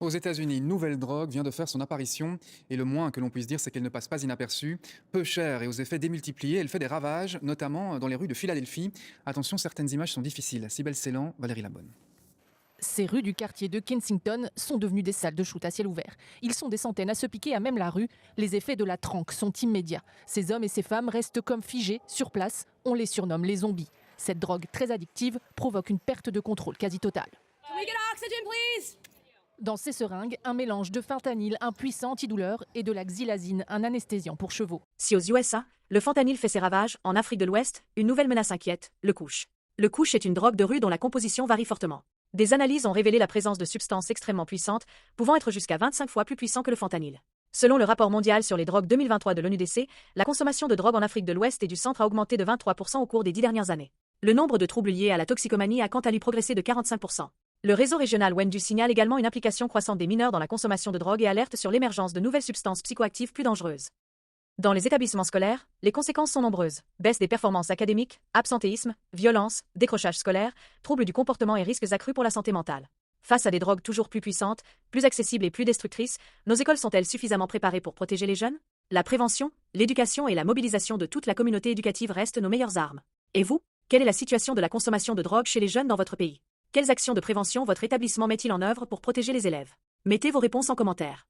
Aux États-Unis, une nouvelle drogue vient de faire son apparition et le moins que l'on puisse dire, c'est qu'elle ne passe pas inaperçue. Peu chère et aux effets démultipliés, elle fait des ravages, notamment dans les rues de Philadelphie. Attention, certaines images sont difficiles. Sibelle Ceylan, Valérie Labonne. Ces rues du quartier de Kensington sont devenues des salles de shoot à ciel ouvert. Ils sont des centaines à se piquer à même la rue. Les effets de la tranque sont immédiats. Ces hommes et ces femmes restent comme figés sur place. On les surnomme les zombies. Cette drogue très addictive provoque une perte de contrôle quasi totale. Can we get oxygen, please? Dans ces seringues, un mélange de fentanyl, un puissant antidouleur, et de la xylazine, un anesthésiant pour chevaux. Si aux USA, le fentanyl fait ses ravages, en Afrique de l'Ouest, une nouvelle menace inquiète, le couche. Le couche est une drogue de rue dont la composition varie fortement. Des analyses ont révélé la présence de substances extrêmement puissantes, pouvant être jusqu'à 25 fois plus puissants que le fentanyl. Selon le rapport mondial sur les drogues 2023 de l'ONUDC, la consommation de drogue en Afrique de l'Ouest et du Centre a augmenté de 23% au cours des 10 dernières années. Le nombre de troubles liés à la toxicomanie a quant à lui progressé de 45%. Le réseau régional WENDU signale également une implication croissante des mineurs dans la consommation de drogue et alerte sur l'émergence de nouvelles substances psychoactives plus dangereuses. Dans les établissements scolaires, les conséquences sont nombreuses. Baisse des performances académiques, absentéisme, violence, décrochage scolaire, troubles du comportement et risques accrus pour la santé mentale. Face à des drogues toujours plus puissantes, plus accessibles et plus destructrices, nos écoles sont-elles suffisamment préparées pour protéger les jeunes? La prévention, l'éducation et la mobilisation de toute la communauté éducative restent nos meilleures armes. Et vous? Quelle est la situation de la consommation de drogue chez les jeunes dans votre pays? Quelles actions de prévention votre établissement met-il en œuvre pour protéger les élèves? Mettez vos réponses en commentaire.